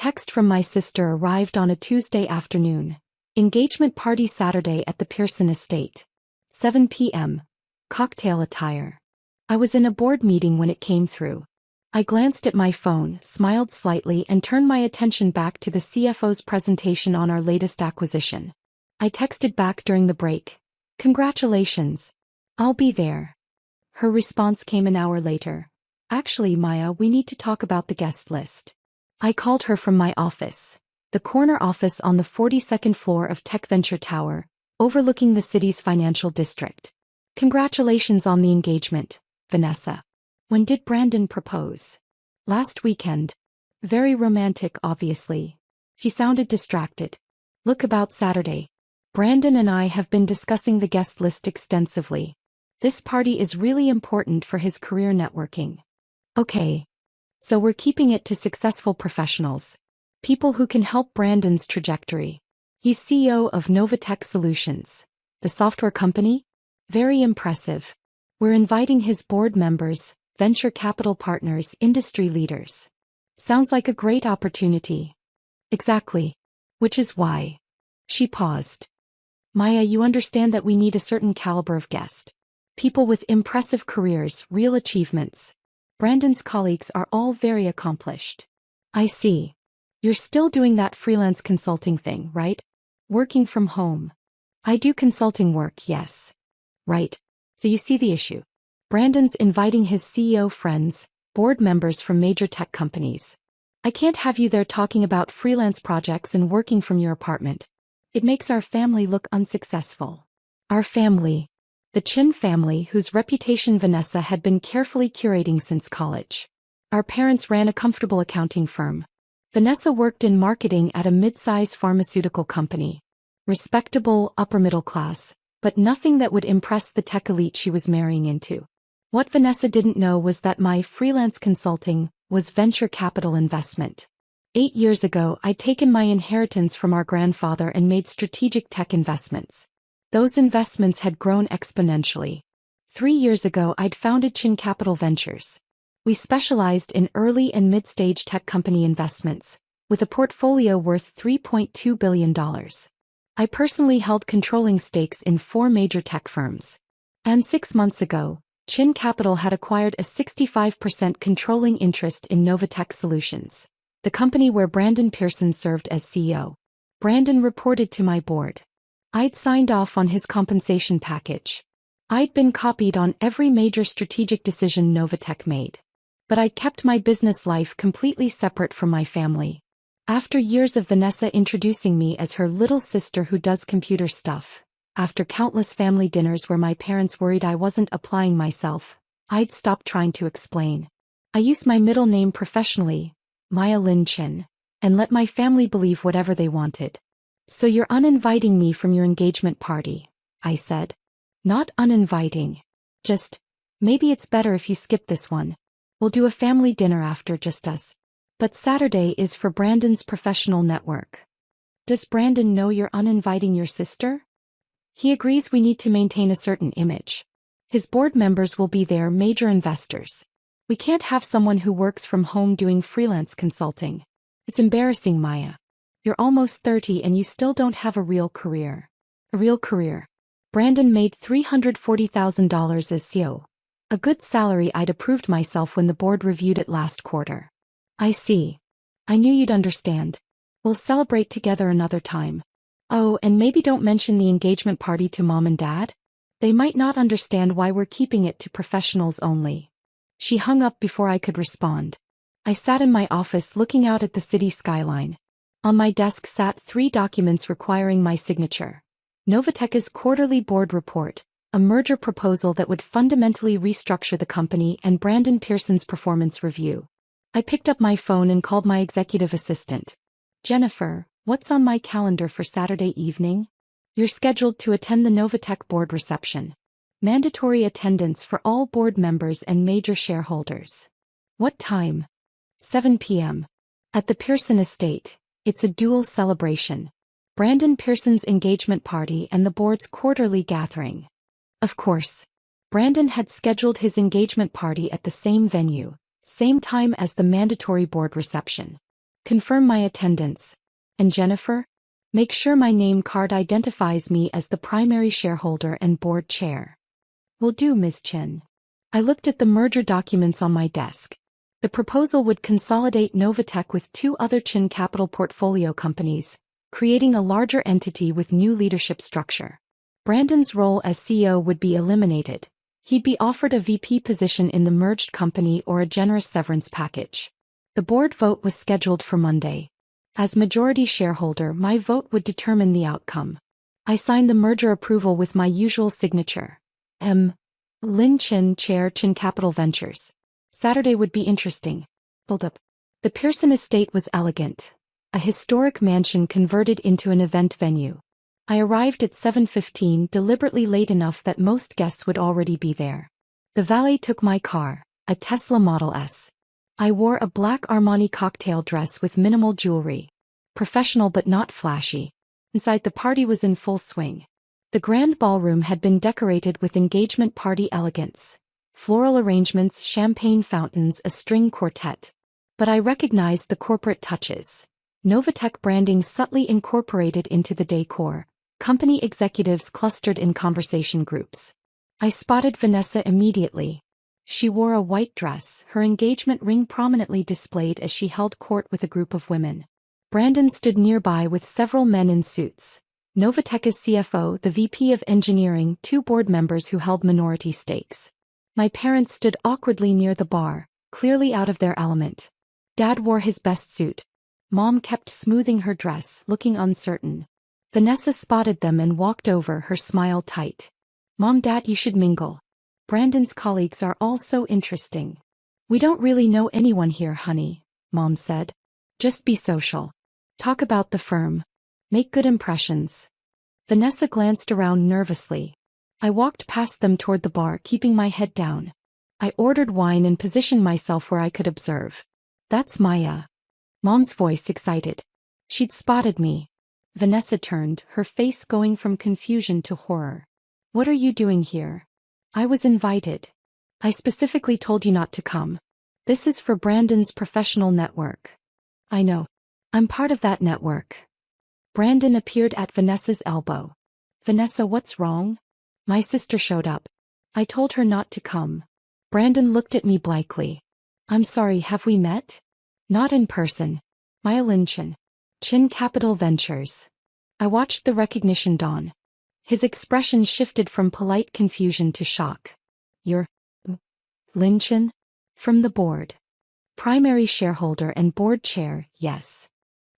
text from my sister arrived on a Tuesday afternoon. Engagement party Saturday at the Pearson estate. 7 p.m. Cocktail attire. I was in a board meeting when it came through. I glanced at my phone, smiled slightly, and turned my attention back to the CFO's presentation on our latest acquisition. I texted back during the break. Congratulations. I'll be there. Her response came an hour later. Actually, Maya, we need to talk about the guest list. I called her from my office, the corner office on the 42nd floor of Tech Venture Tower, overlooking the city's financial district. Congratulations on the engagement, Vanessa. When did Brandon propose? Last weekend. Very romantic, obviously. She sounded distracted. Look, about Saturday. Brandon and I have been discussing the guest list extensively. This party is really important for his career networking. Okay. So we're keeping it to successful professionals. People who can help Brandon's trajectory. He's CEO of Novatech Solutions. The software company? Very impressive. We're inviting his board members, venture capital partners, industry leaders. Sounds like a great opportunity. Exactly. Which is why. She paused. Maya, you understand that we need a certain caliber of guest. People with impressive careers, real achievements. Brandon's colleagues are all very accomplished. I see. You're still doing that freelance consulting thing, right? Working from home. I do consulting work, yes. Right. So you see the issue. Brandon's inviting his CEO friends, board members from major tech companies. I can't have you there talking about freelance projects and working from your apartment. It makes our family look unsuccessful. Our family. The Chin family, whose reputation Vanessa had been carefully curating since college. Our parents ran a comfortable accounting firm. Vanessa worked in marketing at a mid-size pharmaceutical company. Respectable, upper-middle class, but nothing that would impress the tech elite she was marrying into. What Vanessa didn't know was that my freelance consulting was venture capital investment. 8 years ago, I'd taken my inheritance from our grandfather and made strategic tech investments. Those investments had grown exponentially. 3 years ago, I'd founded Chin Capital Ventures. We specialized in early and mid-stage tech company investments, with a portfolio worth $3.2 billion. I personally held controlling stakes in 4 major tech firms. And 6 months ago, Chin Capital had acquired a 65% controlling interest in Novatech Solutions, the company where Brandon Pearson served as CEO. Brandon reported to my board. I'd signed off on his compensation package. I'd been copied on every major strategic decision Novatech made. But I'd kept my business life completely separate from my family. After years of Vanessa introducing me as her little sister who does computer stuff, after countless family dinners where my parents worried I wasn't applying myself, I'd stopped trying to explain. I used my middle name professionally, Maya Lin Chin, and let my family believe whatever they wanted. So you're uninviting me from your engagement party, I said. Not uninviting. Just, maybe it's better if you skip this one. We'll do a family dinner after, just us. But Saturday is for Brandon's professional network. Does Brandon know you're uninviting your sister? He agrees we need to maintain a certain image. His board members will be there, major investors. We can't have someone who works from home doing freelance consulting. It's embarrassing, Maya. You're almost 30 and you still don't have a real career. A real career. Brandon made $340,000 as CEO. A good salary. I'd approved myself when the board reviewed it last quarter. I see. I knew you'd understand. We'll celebrate together another time. Oh, and maybe don't mention the engagement party to Mom and Dad. They might not understand why we're keeping it to professionals only. She hung up before I could respond. I sat in my office looking out at the city skyline. On my desk sat 3 documents requiring my signature. Novatech's quarterly board report, a merger proposal that would fundamentally restructure the company, and Brandon Pearson's performance review. I picked up my phone and called my executive assistant. Jennifer, what's on my calendar for Saturday evening? You're scheduled to attend the Novatech board reception. Mandatory attendance for all board members and major shareholders. What time? 7 p.m. At the Pearson estate. It's a dual celebration. Brandon Pearson's engagement party and the board's quarterly gathering. Of course. Brandon had scheduled his engagement party at the same venue, same time as the mandatory board reception. Confirm my attendance. And Jennifer? Make sure my name card identifies me as the primary shareholder and board chair. Will do, Ms. Chen. I looked at the merger documents on my desk. The proposal would consolidate Novatech with two other Chen Capital portfolio companies, creating a larger entity with new leadership structure. Brandon's role as CEO would be eliminated. He'd be offered a VP position in the merged company or a generous severance package. The board vote was scheduled for Monday. As majority shareholder, my vote would determine the outcome. I signed the merger approval with my usual signature. Lin Chen, Chair, Chen Capital Ventures. Saturday would be interesting. Hold up. The Pearson estate was elegant. A historic mansion converted into an event venue. I arrived at 7:15, deliberately late enough that most guests would already be there. The valet took my car, a Tesla Model S. I wore a black Armani cocktail dress with minimal jewelry. Professional but not flashy. Inside, the party was in full swing. The grand ballroom had been decorated with engagement party elegance. Floral arrangements, champagne fountains, a string quartet. But I recognized the corporate touches. Novatech branding subtly incorporated into the decor. Company executives clustered in conversation groups. I spotted Vanessa immediately. She wore a white dress, her engagement ring prominently displayed as she held court with a group of women. Brandon stood nearby with several men in suits. Novatech's CFO, the VP of Engineering, two board members who held minority stakes. My parents stood awkwardly near the bar, clearly out of their element. Dad wore his best suit. Mom kept smoothing her dress, looking uncertain. Vanessa spotted them and walked over, her smile tight. Mom, Dad, you should mingle. Brandon's colleagues are all so interesting. We don't really know anyone here, honey, Mom said. Just be social. Talk about the firm. Make good impressions. Vanessa glanced around nervously. I walked past them toward the bar, keeping my head down. I ordered wine and positioned myself where I could observe. That's Maya. Mom's voice excited. She'd spotted me. Vanessa turned, her face going from confusion to horror. What are you doing here? I was invited. I specifically told you not to come. This is for Brandon's professional network. I know. I'm part of that network. Brandon appeared at Vanessa's elbow. Vanessa, what's wrong? My sister showed up. I told her not to come. Brandon looked at me blankly. I'm sorry, have we met? Not in person. Maya Lin Chen. Chen Capital Ventures. I watched the recognition dawn. His expression shifted from polite confusion to shock. You're Lin Chen? From the board. Primary shareholder and board chair, yes.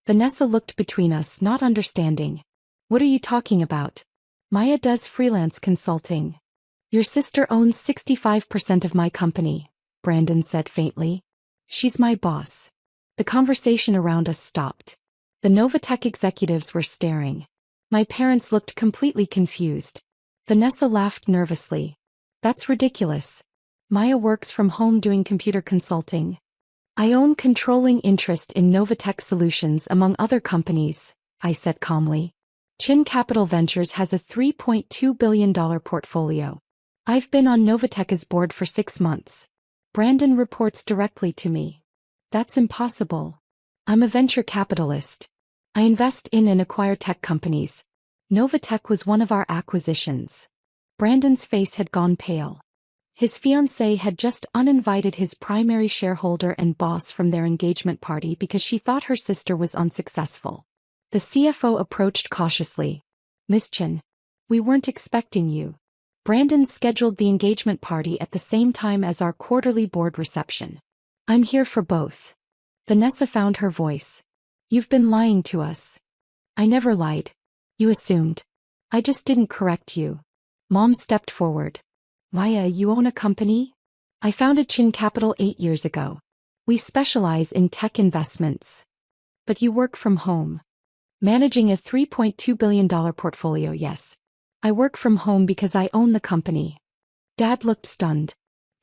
Vanessa looked between us, not understanding. What are you talking about? Maya does freelance consulting. Your sister owns 65% of my company, Brandon said faintly. She's my boss. The conversation around us stopped. The Novatech executives were staring. My parents looked completely confused. Vanessa laughed nervously. That's ridiculous. Maya works from home doing computer consulting. I own controlling interest in Novatech Solutions among other companies, I said calmly. Chen Capital Ventures has a $3.2 billion portfolio. I've been on Novatech's board for 6 months. Brandon reports directly to me. That's impossible. I'm a venture capitalist. I invest in and acquire tech companies. Novatech was one of our acquisitions. Brandon's face had gone pale. His fiancé had just uninvited his primary shareholder and boss from their engagement party because she thought her sister was unsuccessful. The CFO approached cautiously. Miss Chen, we weren't expecting you. Brandon scheduled the engagement party at the same time as our quarterly board reception. I'm here for both. Vanessa found her voice. You've been lying to us. I never lied. You assumed. I just didn't correct you. Mom stepped forward. Maya, you own a company? I founded Chen Capital 8 years ago. We specialize in tech investments. But you work from home. Managing a $3.2 billion portfolio, yes. I work from home because I own the company. Dad looked stunned.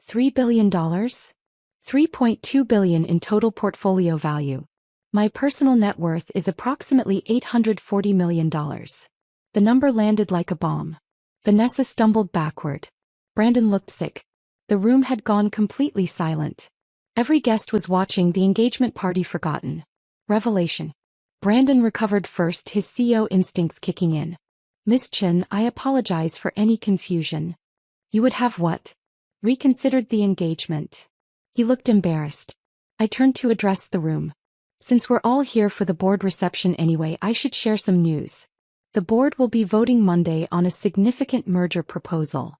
$3 billion? $3.2 billion in total portfolio value. My personal net worth is approximately $840 million. The number landed like a bomb. Vanessa stumbled backward. Brandon looked sick. The room had gone completely silent. Every guest was watching the engagement party, forgotten. Revelation. Brandon recovered first, his CEO instincts kicking in. Miss Chin, I apologize for any confusion. You would have what? Reconsidered the engagement. He looked embarrassed. I turned to address the room. Since we're all here for the board reception anyway, I should share some news. The board will be voting Monday on a significant merger proposal.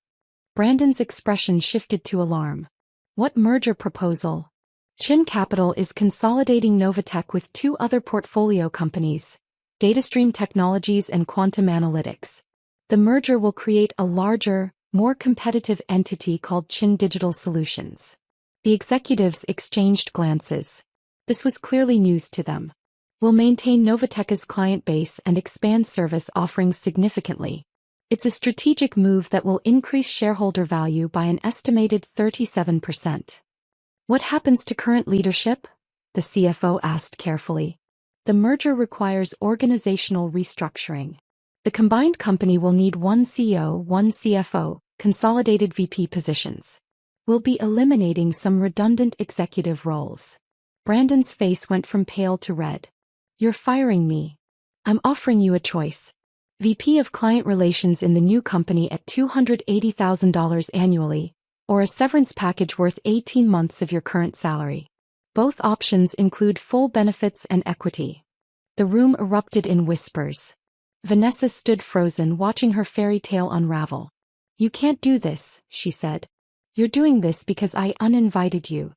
Brandon's expression shifted to alarm. What merger proposal? Chin Capital is consolidating Novatech with two other portfolio companies, DataStream Technologies and Quantum Analytics. The merger will create a larger, more competitive entity called Chin Digital Solutions. The executives exchanged glances. This was clearly news to them. We'll maintain Novatech's client base and expand service offerings significantly. It's a strategic move that will increase shareholder value by an estimated 37%. What happens to current leadership? The CFO asked carefully. The merger requires organizational restructuring. The combined company will need one CEO, one CFO, consolidated VP positions. We'll be eliminating some redundant executive roles. Brandon's face went from pale to red. You're firing me. I'm offering you a choice. VP of Client Relations in the new company at $280,000 annually, or a severance package worth 18 months of your current salary. Both options include full benefits and equity. The room erupted in whispers. Vanessa stood frozen, watching her fairy tale unravel. You can't do this, she said. You're doing this because I uninvited you.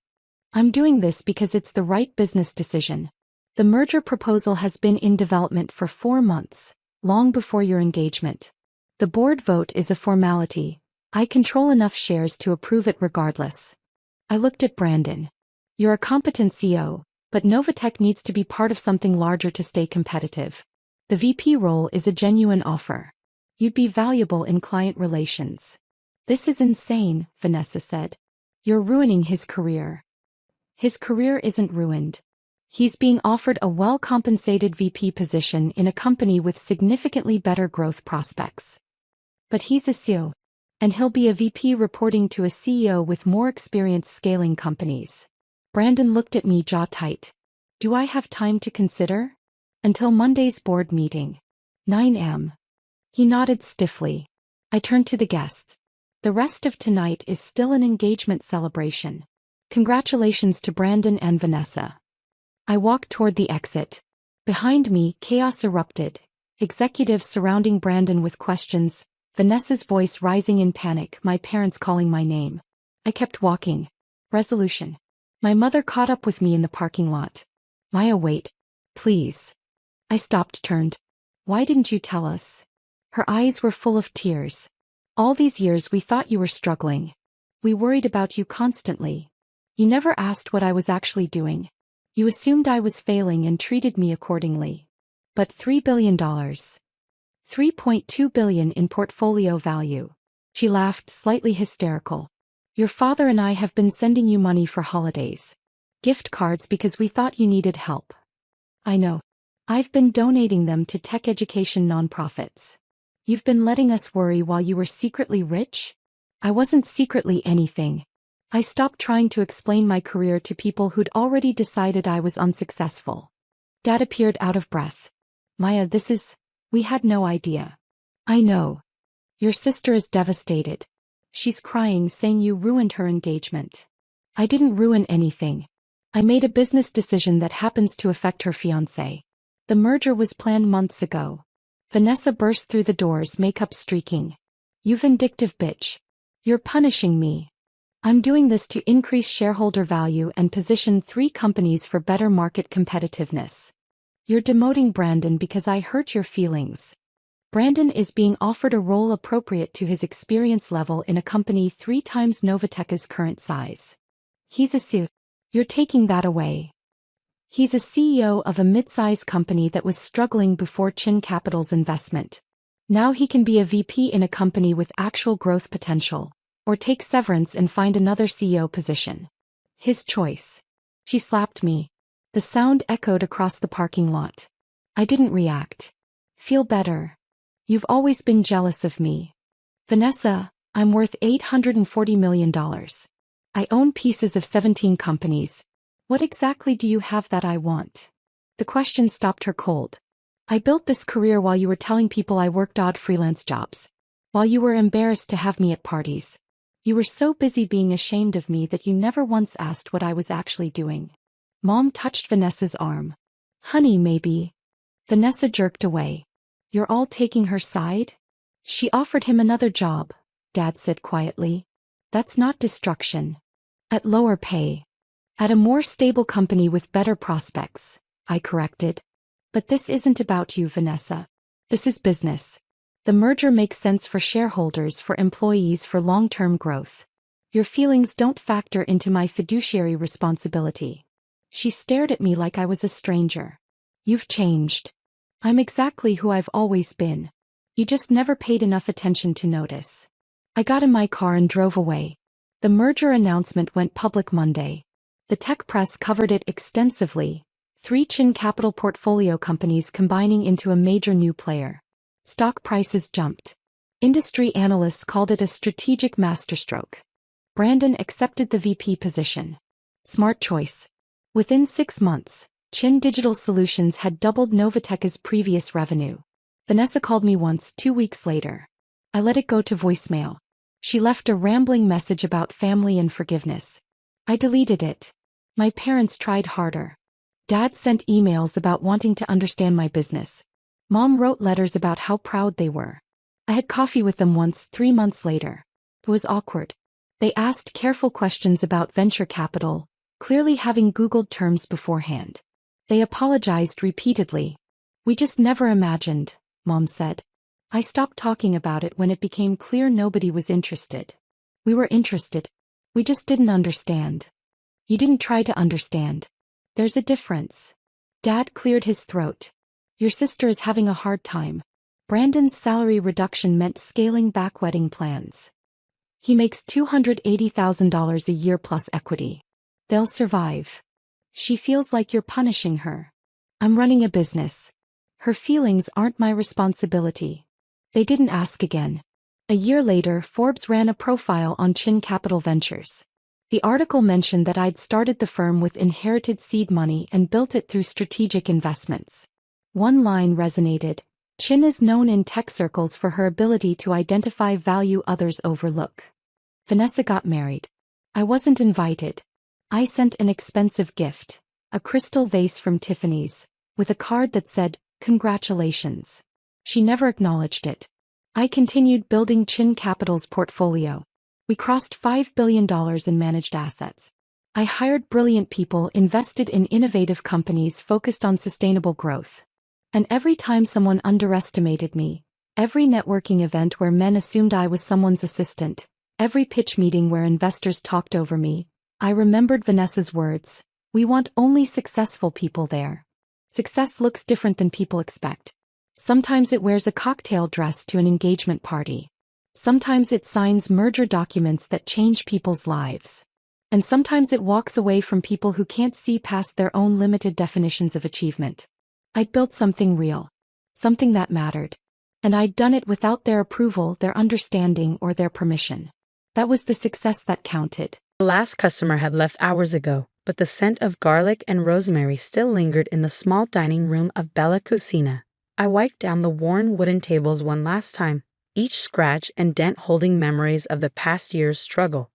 I'm doing this because it's the right business decision. The merger proposal has been in development for 4 months, long before your engagement. The board vote is a formality. I control enough shares to approve it regardless. I looked at Brandon. You're a competent CEO, but Novatech needs to be part of something larger to stay competitive. The VP role is a genuine offer. You'd be valuable in client relations. This is insane, Vanessa said. You're ruining his career. His career isn't ruined. He's being offered a well-compensated VP position in a company with significantly better growth prospects. But he's a CEO, and he'll be a VP reporting to a CEO with more experience scaling companies. Brandon looked at me, jaw tight. Do I have time to consider? Until Monday's board meeting. 9 a.m. He nodded stiffly. I turned to the guests. The rest of tonight is still an engagement celebration. Congratulations to Brandon and Vanessa. I walked toward the exit. Behind me, chaos erupted. Executives surrounding Brandon with questions, Vanessa's voice rising in panic, my parents calling my name. I kept walking. Resolution. My mother caught up with me in the parking lot. Maya, wait. Please. I stopped, turned. Why didn't you tell us? Her eyes were full of tears. All these years we thought you were struggling. We worried about you constantly. You never asked what I was actually doing. You assumed I was failing and treated me accordingly. But $3 billion. $3.2 billion in portfolio value. She laughed, slightly hysterical. Your father and I have been sending you money for holidays. Gift cards because we thought you needed help. I know. I've been donating them to tech education nonprofits. You've been letting us worry while you were secretly rich? I wasn't secretly anything. I stopped trying to explain my career to people who'd already decided I was unsuccessful. Dad appeared out of breath. Maya, we had no idea. I know. Your sister is devastated. She's crying, saying you ruined her engagement. I didn't ruin anything. I made a business decision that happens to affect her fiancé. The merger was planned months ago. Vanessa burst through the doors, makeup streaking. You vindictive bitch. You're punishing me. I'm doing this to increase shareholder value and position 3 companies for better market competitiveness. You're demoting Brandon because I hurt your feelings. Brandon is being offered a role appropriate to his experience level in a company 3 times Novatech's current size. He's a CEO. You're taking that away. He's a CEO of a mid-size company that was struggling before Chin Capital's investment. Now he can be a VP in a company with actual growth potential, or take severance and find another CEO position. His choice. She slapped me. The sound echoed across the parking lot. I didn't react. Feel better. You've always been jealous of me. Vanessa, I'm worth $840 million. I own pieces of 17 companies. What exactly do you have that I want? The question stopped her cold. I built this career while you were telling people I worked odd freelance jobs. While you were embarrassed to have me at parties. You were so busy being ashamed of me that you never once asked what I was actually doing. Mom touched Vanessa's arm. Honey, maybe. Vanessa jerked away. You're all taking her side? She offered him another job, Dad said quietly. That's not destruction. At lower pay. At a more stable company with better prospects, I corrected. But this isn't about you, Vanessa. This is business. The merger makes sense for shareholders, for employees, for long-term growth. Your feelings don't factor into my fiduciary responsibility. She stared at me like I was a stranger. You've changed. I'm exactly who I've always been. You just never paid enough attention to notice. I got in my car and drove away. The merger announcement went public Monday. The tech press covered it extensively. 3 Chin Capital portfolio companies combining into a major new player. Stock prices jumped. Industry analysts called it a strategic masterstroke. Brandon accepted the VP position. Smart choice. Within 6 months, Chin Digital Solutions had doubled Novatech's previous revenue. Vanessa called me once 2 weeks later. I let it go to voicemail. She left a rambling message about family and forgiveness. I deleted it. My parents tried harder. Dad sent emails about wanting to understand my business. Mom wrote letters about how proud they were. I had coffee with them once 3 months later. It was awkward. They asked careful questions about venture capital, clearly having Googled terms beforehand. They apologized repeatedly. We just never imagined, Mom said. I stopped talking about it when it became clear nobody was interested. We were interested. We just didn't understand. You didn't try to understand. There's a difference. Dad cleared his throat. Your sister is having a hard time. Brandon's salary reduction meant scaling back wedding plans. He makes $280,000 a year plus equity. They'll survive. She feels like you're punishing her. I'm running a business. Her feelings aren't my responsibility. They didn't ask again. A year later, Forbes ran a profile on Chin Capital Ventures. The article mentioned that I'd started the firm with inherited seed money and built it through strategic investments. One line resonated. Chin is known in tech circles for her ability to identify value others overlook. Vanessa got married. I wasn't invited. I sent an expensive gift, a crystal vase from Tiffany's, with a card that said, "Congratulations." She never acknowledged it. I continued building Chin Capital's portfolio. We crossed $5 billion in managed assets. I hired brilliant people, invested in innovative companies focused on sustainable growth. And every time someone underestimated me, every networking event where men assumed I was someone's assistant, every pitch meeting where investors talked over me, I remembered Vanessa's words. We want only successful people there. Success looks different than people expect. Sometimes it wears a cocktail dress to an engagement party. Sometimes it signs merger documents that change people's lives. And sometimes it walks away from people who can't see past their own limited definitions of achievement. I'd built something real. Something that mattered. And I'd done it without their approval, their understanding, or their permission. That was the success that counted. The last customer had left hours ago, but the scent of garlic and rosemary still lingered in the small dining room of Bella Cucina. I wiped down the worn wooden tables one last time, each scratch and dent holding memories of the past year's struggle.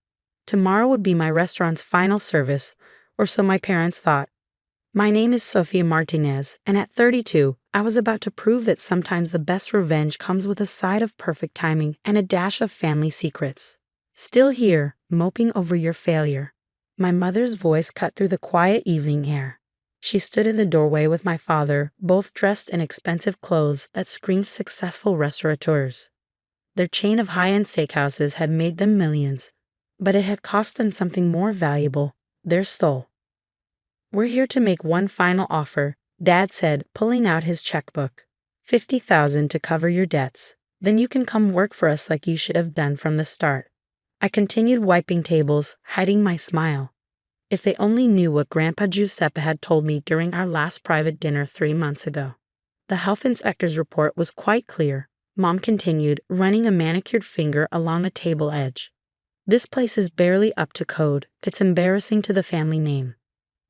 Tomorrow would be my restaurant's final service, or so my parents thought. My name is Sofia Martinez, and at 32, I was about to prove that sometimes the best revenge comes with a side of perfect timing and a dash of family secrets. Still here, moping over your failure. My mother's voice cut through the quiet evening air. She stood in the doorway with my father, both dressed in expensive clothes that screamed successful restaurateurs. Their chain of high-end steakhouses had made them millions, but it had cost them something more valuable, their soul. We're here to make one final offer, Dad said, pulling out his checkbook. $50,000 to cover your debts. Then you can come work for us like you should have done from the start. I continued wiping tables, hiding my smile. If they only knew what Grandpa Giuseppe had told me during our last private dinner 3 months ago. The health inspector's report was quite clear, Mom continued, running a manicured finger along the table edge. This place is barely up to code. It's embarrassing to the family name.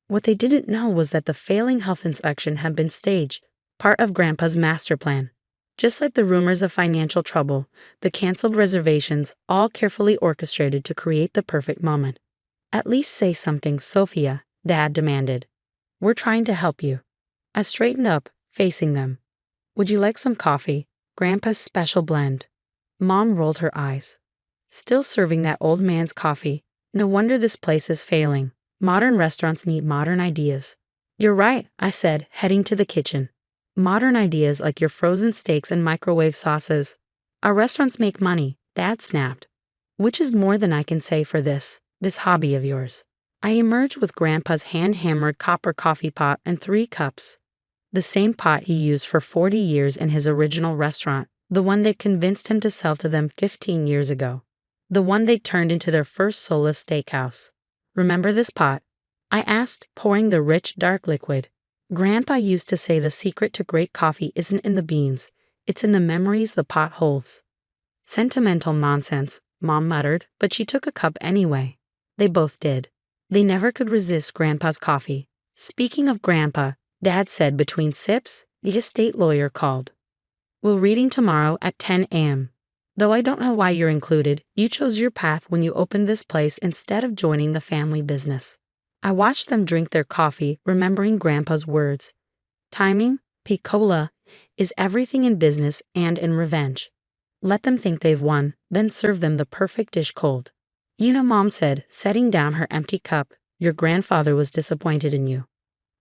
What they didn't know was that the failing health inspection had been staged, part of Grandpa's master plan. Just like the rumors of financial trouble, the canceled reservations, all carefully orchestrated to create the perfect moment. "At least say something, Sophia," Dad demanded. "We're trying to help you." I straightened up, facing them. "Would you like some coffee? Grandpa's special blend." Mom rolled her eyes. "Still serving that old man's coffee. No wonder this place is failing. Modern restaurants need modern ideas." "You're right," I said, heading to the kitchen. "Modern ideas like your frozen steaks and microwave sauces. Our restaurants make money," Dad snapped. "Which is more than I can say for this hobby of yours." I emerged with Grandpa's hand-hammered copper coffee pot and 3 cups. The same pot he used for 40 years in his original restaurant, the one that convinced him to sell to them 15 years ago. The one they turned into their first soulless steakhouse. "Remember this pot?" I asked, pouring the rich, dark liquid. "Grandpa used to say the secret to great coffee isn't in the beans, it's in the memories the pot holds." "Sentimental nonsense," Mom muttered, but she took a cup anyway. They both did. They never could resist Grandpa's coffee. Speaking of Grandpa, Dad said between sips, the estate lawyer called. "We're reading tomorrow at 10 a.m. Though I don't know why you're included, you chose your path when you opened this place instead of joining the family business." I watched them drink their coffee, remembering Grandpa's words. "Timing, piccola, is everything in business and in revenge. Let them think they've won, then serve them the perfect dish cold." "You know," Mom said, setting down her empty cup, "your grandfather was disappointed in you.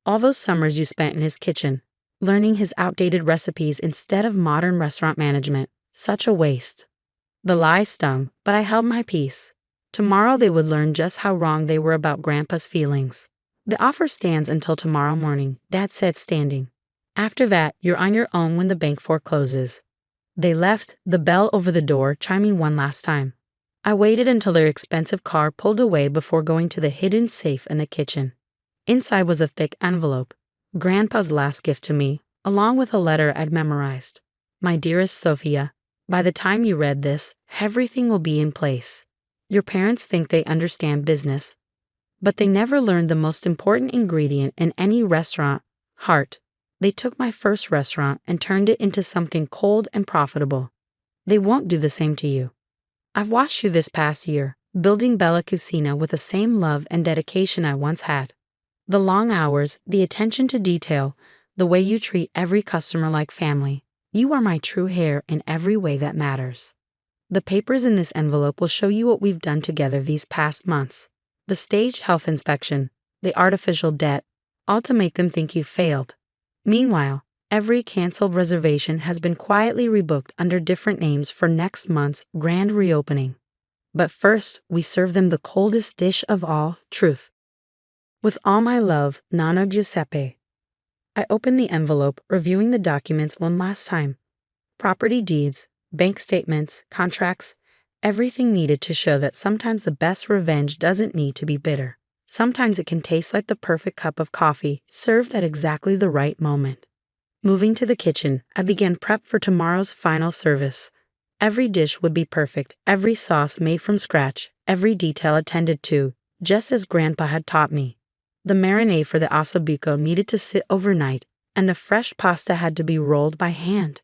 All those summers you spent in his kitchen, learning his outdated recipes instead of modern restaurant management. Such a waste." The lie stung, but I held my peace. Tomorrow they would learn just how wrong they were about Grandpa's feelings. "The offer stands until tomorrow morning," Dad said, standing. "After that, you're on your own when the bank forecloses." They left, the bell over the door chiming one last time. I waited until their expensive car pulled away before going to the hidden safe in the kitchen. Inside was a thick envelope, Grandpa's last gift to me, along with a letter I'd memorized. "My dearest Sophia, by the time you read this, everything will be in place. Your parents think they understand business, but they never learned the most important ingredient in any restaurant, heart. They took my first restaurant and turned it into something cold and profitable. They won't do the same to you. I've watched you this past year, building Bella Cucina with the same love and dedication I once had. The long hours, the attention to detail, the way you treat every customer like family. You are my true heir in every way that matters. The papers in this envelope will show you what we've done together these past months. The staged health inspection, the artificial debt, all to make them think you failed. Meanwhile, every canceled reservation has been quietly rebooked under different names for next month's grand reopening. But first, we serve them the coldest dish of all, truth. With all my love, Nano Giuseppe." I opened the envelope, reviewing the documents one last time. Property deeds, bank statements, contracts, everything needed to show that sometimes the best revenge doesn't need to be bitter. Sometimes it can taste like the perfect cup of coffee, served at exactly the right moment. Moving to the kitchen, I began prep for tomorrow's final service. Every dish would be perfect, every sauce made from scratch, every detail attended to, just as Grandpa had taught me. The marinade for the ossobuco needed to sit overnight, and the fresh pasta had to be rolled by hand.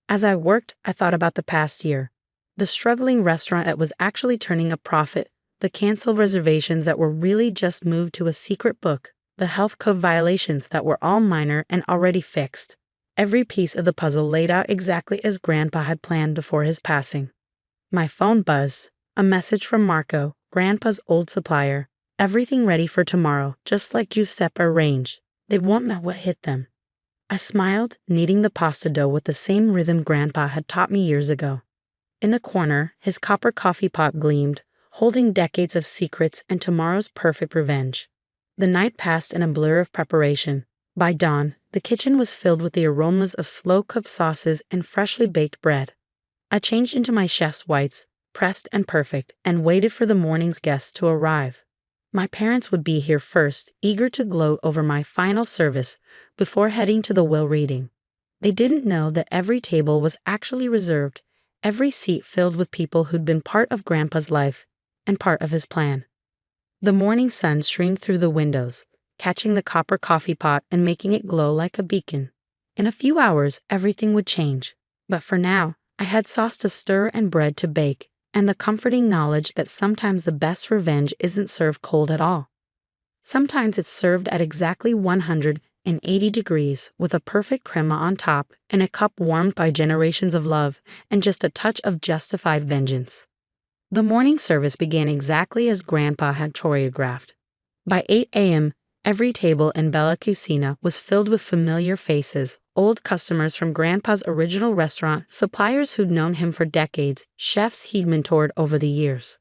As I worked, I thought about the past year. The struggling restaurant that was actually turning a profit, the canceled reservations that were really just moved to a secret book, the health code violations that were all minor and already fixed. Every piece of the puzzle laid out exactly as Grandpa had planned before his passing. My phone buzzed. A message from Marco, Grandpa's old supplier. "Everything ready for tomorrow, just like Giuseppe arranged. They won't know what hit them." I smiled, kneading the pasta dough with the same rhythm Grandpa had taught me years ago. In the corner, his copper coffee pot gleamed, holding decades of secrets and tomorrow's perfect revenge. The night passed in a blur of preparation. By dawn, the kitchen was filled with the aromas of slow-cooked sauces and freshly baked bread. I changed into my chef's whites, pressed and perfect, and waited for the morning's guests to arrive. My parents would be here first, eager to gloat over my final service before heading to the will reading. They didn't know that every table was actually reserved, every seat filled with people who'd been part of Grandpa's life and part of his plan. The morning sun streamed through the windows, catching the copper coffee pot and making it glow like a beacon. In a few hours, everything would change. But for now, I had sauce to stir and bread to bake, and the comforting knowledge that sometimes the best revenge isn't served cold at all. Sometimes it's served at exactly 180 degrees with a perfect crema on top and a cup warmed by generations of love and just a touch of justified vengeance. The morning service began exactly as Grandpa had choreographed. By 8 a.m., every table in Bella Cucina was filled with familiar faces, old customers from Grandpa's original restaurant, suppliers who'd known him for decades, chefs he'd mentored over the years.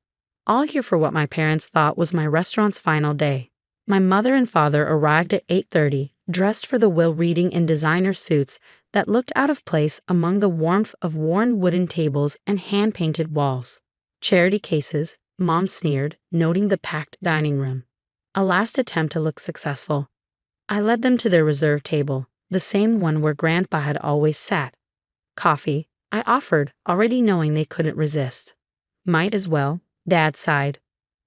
All here for what my parents thought was my restaurant's final day. My mother and father arrived at 8:30, dressed for the will, reading in designer suits that looked out of place among the warmth of worn wooden tables and hand-painted walls. Charity cases, Mom sneered, noting the packed dining room. A last attempt to look successful. I led them to their reserved table, the same one where Grandpa had always sat. Coffee, I offered, already knowing they couldn't resist. Might as well, Dad sighed.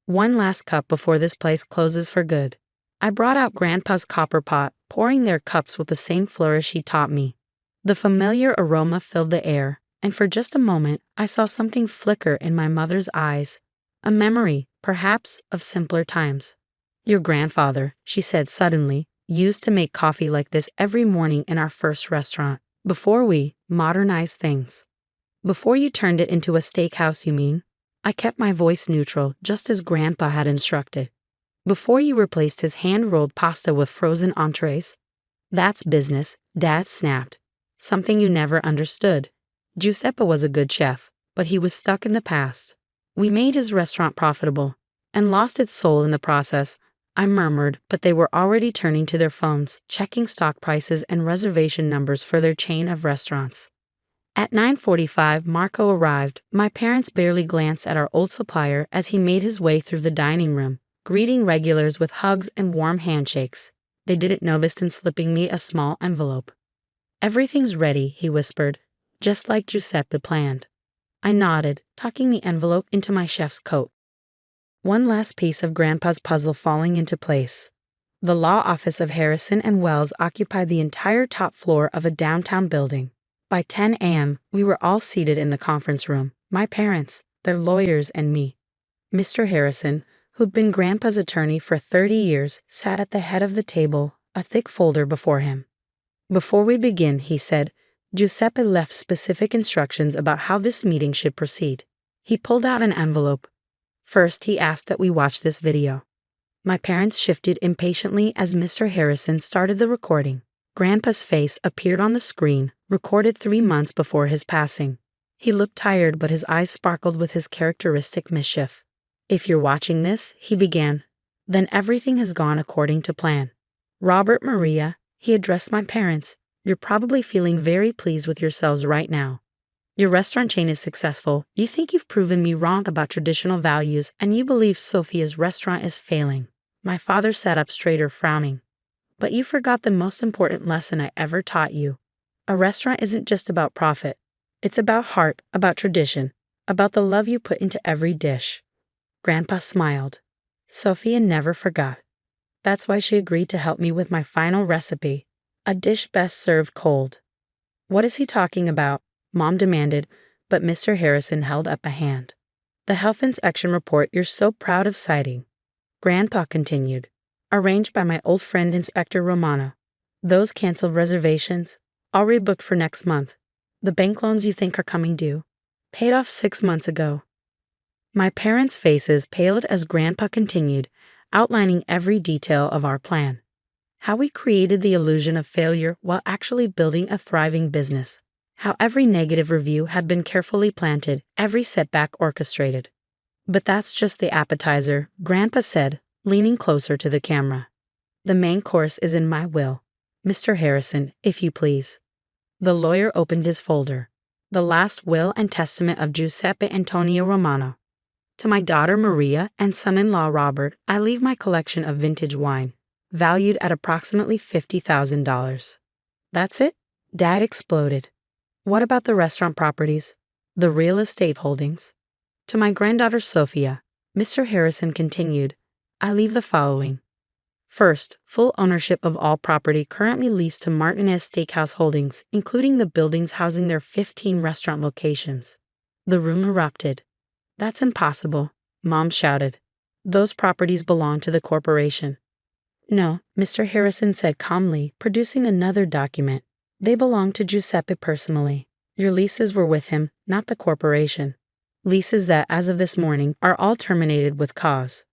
One last cup before this place closes for good. I brought out Grandpa's copper pot, pouring their cups with the same flourish he taught me. The familiar aroma filled the air, and for just a moment, I saw something flicker in my mother's eyes. A memory, perhaps, of simpler times. Your grandfather, she said suddenly, used to make coffee like this every morning in our first restaurant, before we modernized things. Before you turned it into a steakhouse, you mean? I kept my voice neutral, just as Grandpa had instructed. Before you replaced his hand-rolled pasta with frozen entrees? That's business, Dad snapped. Something you never understood. Giuseppe was a good chef, but he was stuck in the past. We made his restaurant profitable, and lost its soul in the process, I murmured, but they were already turning to their phones, checking stock prices and reservation numbers for their chain of restaurants. At 9:45, Marco arrived. My parents barely glanced at our old supplier as he made his way through the dining room, greeting regulars with hugs and warm handshakes. They didn't notice in slipping me a small envelope. Everything's ready, he whispered, just like Giuseppe planned. I nodded, tucking the envelope into my chef's coat. One last piece of Grandpa's puzzle falling into place. The law office of Harrison and Wells occupied the entire top floor of a downtown building. By 10 a.m., we were all seated in the conference room, my parents, their lawyers, and me. Mr. Harrison, who'd been Grandpa's attorney for 30 years, sat at the head of the table, a thick folder before him. Before we begin, he said, Giuseppe left specific instructions about how this meeting should proceed. He pulled out an envelope. First, he asked that we watch this video. My parents shifted impatiently as Mr. Harrison started the recording. Grandpa's face appeared on the screen, recorded 3 months before his passing. He looked tired, but his eyes sparkled with his characteristic mischief. If you're watching this, he began, then everything has gone according to plan. Robert, Maria, he addressed my parents, you're probably feeling very pleased with yourselves right now. Your restaurant chain is successful, you think you've proven me wrong about traditional values, and you believe Sophia's restaurant is failing. My father sat up straighter, frowning. But you forgot the most important lesson I ever taught you. A restaurant isn't just about profit. It's about heart, about tradition, about the love you put into every dish. Grandpa smiled. Sophia never forgot. That's why she agreed to help me with my final recipe, a dish best served cold. What is he talking about? Mom demanded, but Mr. Harrison held up a hand. The health inspection report you're so proud of citing. Grandpa continued. Arranged by my old friend Inspector Romano. Those canceled reservations, all rebooked for next month. The bank loans you think are coming due, paid off 6 months ago. My parents' faces paled as Grandpa continued, outlining every detail of our plan. How we created the illusion of failure while actually building a thriving business. How every negative review had been carefully planted, every setback orchestrated. But that's just the appetizer, Grandpa said, leaning closer to the camera. The main course is in my will. Mr. Harrison, if you please. The lawyer opened his folder. The last will and testament of Giuseppe Antonio Romano. To my daughter Maria and son-in-law Robert, I leave my collection of vintage wine, valued at approximately $50,000. That's it? Dad exploded. What about the restaurant properties? The real estate holdings? To my granddaughter Sophia, Mr. Harrison continued, I leave the following. First, full ownership of all property currently leased to Martinez Steakhouse Holdings, including the buildings housing their 15 restaurant locations. The room erupted. That's impossible, Mom shouted. Those properties belong to the corporation. No, Mr. Harrison said calmly, producing another document. They belong to Giuseppe personally. Your leases were with him, not the corporation. Leases that, as of this morning, are all terminated with cause.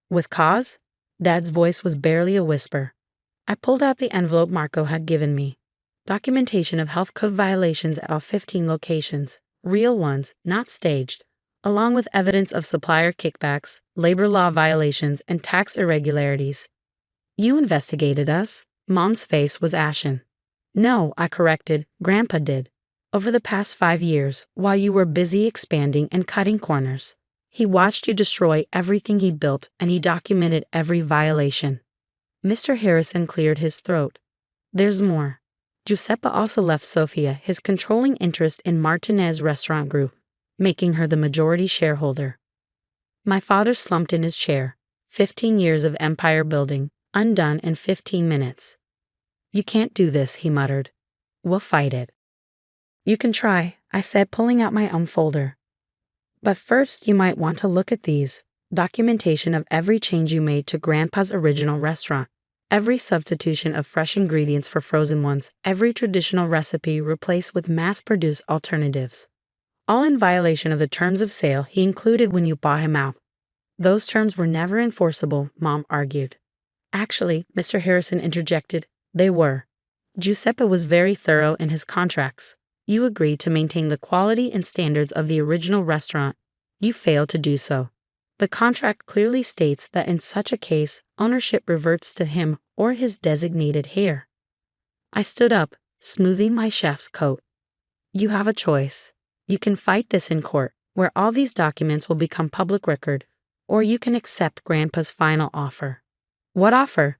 With cause? Dad's voice was barely a whisper. I pulled out the envelope Marco had given me. Documentation of health code violations at all 15 locations, real ones, not staged, along with evidence of supplier kickbacks, labor law violations, and tax irregularities. You investigated us? Mom's face was ashen. No, I corrected, Grandpa did. Over the past 5 years, while you were busy expanding and cutting corners, he watched you destroy everything he built, and he documented every violation. Mr. Harrison cleared his throat. There's more. Giuseppe also left Sofia his controlling interest in Martinez Restaurant Group, making her the majority shareholder. My father slumped in his chair. 15 years of empire building, undone in 15 minutes. You can't do this, he muttered. We'll fight it. You can try, I said, pulling out my own folder. But first, you might want to look at these. Documentation of every change you made to Grandpa's original restaurant. Every substitution of fresh ingredients for frozen ones. Every traditional recipe replaced with mass-produced alternatives. All in violation of the terms of sale he included when you bought him out. Those terms were never enforceable, Mom argued. Actually, Mr. Harrison interjected, they were. Giuseppe was very thorough in his contracts. You agreed to maintain the quality and standards of the original restaurant. You failed to do so. The contract clearly states that in such a case, ownership reverts to him or his designated heir. I stood up, smoothing my chef's coat. You have a choice. You can fight this in court, where all these documents will become public record, or you can accept Grandpa's final offer. What offer?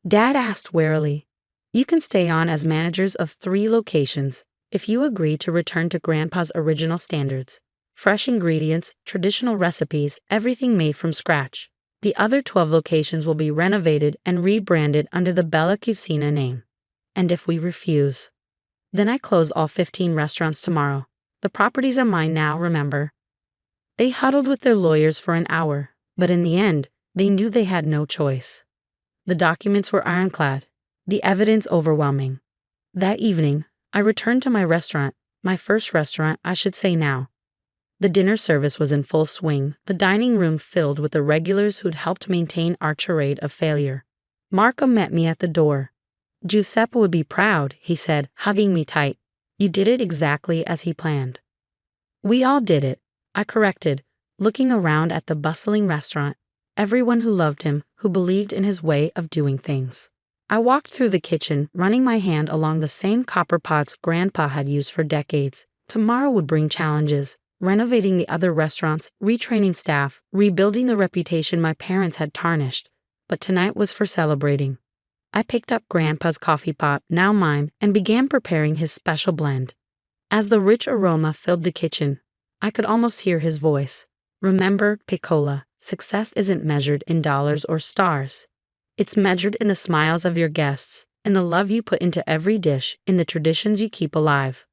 Dad asked warily. You can stay on as managers of 3 locations, if you agree to return to Grandpa's original standards. Fresh ingredients, traditional recipes, everything made from scratch. The other 12 locations will be renovated and rebranded under the Bella Cucina name. And if we refuse, then I close all 15 restaurants tomorrow. The properties are mine now, remember? They huddled with their lawyers for an hour, but in the end, they knew they had no choice. The documents were ironclad, the evidence overwhelming. That evening, I returned to my restaurant, my first restaurant, I should say now. The dinner service was in full swing, the dining room filled with the regulars who'd helped maintain our charade of failure. Marco met me at the door. Giuseppe would be proud, he said, hugging me tight. You did it exactly as he planned. We all did it, I corrected, looking around at the bustling restaurant, everyone who loved him, who believed in his way of doing things. I walked through the kitchen, running my hand along the same copper pots Grandpa had used for decades. Tomorrow would bring challenges, renovating the other restaurants, retraining staff, rebuilding the reputation my parents had tarnished. But tonight was for celebrating. I picked up Grandpa's coffee pot, now mine, and began preparing his special blend. As the rich aroma filled the kitchen, I could almost hear his voice. Remember, Piccola, success isn't measured in dollars or stars. It's measured in the smiles of your guests, in the love you put into every dish, in the traditions you keep alive.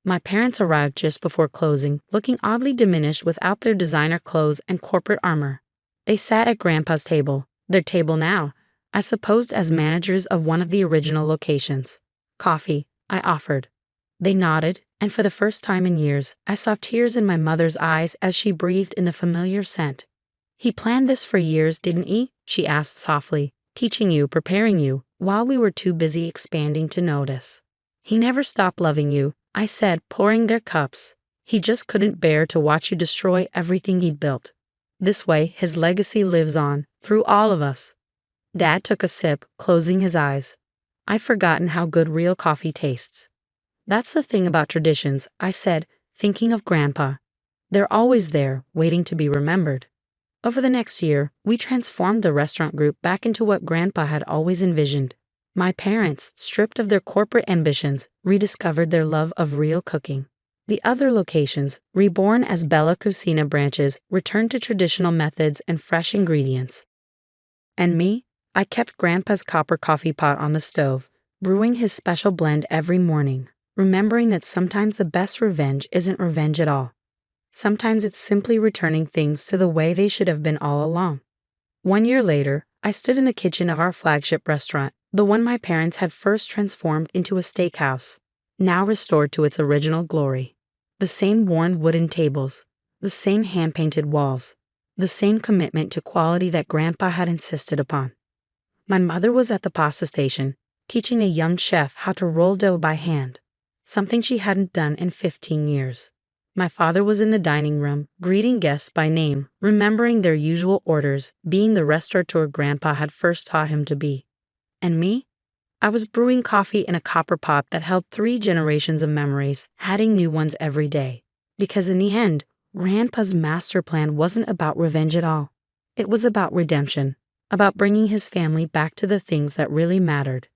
My parents arrived just before closing, looking oddly diminished without their designer clothes and corporate armor. They sat at Grandpa's table, their table now, I supposed as managers of one of the original locations. Coffee, I offered. They nodded, and for the first time in years, I saw tears in my mother's eyes as she breathed in the familiar scent. He planned this for years, didn't he? She asked softly. Teaching you, preparing you, while we were too busy expanding to notice. He never stopped loving you, I said, pouring their cups. He just couldn't bear to watch you destroy everything he'd built. This way, his legacy lives on, through all of us. Dad took a sip, closing his eyes. I've forgotten how good real coffee tastes. That's the thing about traditions, I said, thinking of Grandpa. They're always there, waiting to be remembered. Over the next year, we transformed the restaurant group back into what Grandpa had always envisioned. My parents, stripped of their corporate ambitions, rediscovered their love of real cooking. The other locations, reborn as Bella Cucina branches, returned to traditional methods and fresh ingredients. And me? I kept Grandpa's copper coffee pot on the stove, brewing his special blend every morning, remembering that sometimes the best revenge isn't revenge at all. Sometimes it's simply returning things to the way they should have been all along. 1 year later, I stood in the kitchen of our flagship restaurant, the one my parents had first transformed into a steakhouse, now restored to its original glory. The same worn wooden tables, the same hand-painted walls, the same commitment to quality that Grandpa had insisted upon. My mother was at the pasta station, teaching a young chef how to roll dough by hand, something she hadn't done in 15 years. My father was in the dining room, greeting guests by name, remembering their usual orders, being the restaurateur Grandpa had first taught him to be. And me? I was brewing coffee in a copper pot that held 3 generations of memories, adding new ones every day. Because in the end, Grandpa's master plan wasn't about revenge at all. It was about redemption, about bringing his family back to the things that really mattered.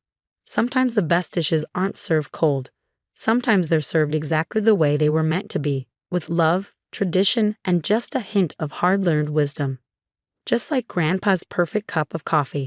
Sometimes the best dishes aren't served cold. Sometimes they're served exactly the way they were meant to be, with love, tradition, and just a hint of hard-learned wisdom. Just like Grandpa's perfect cup of coffee.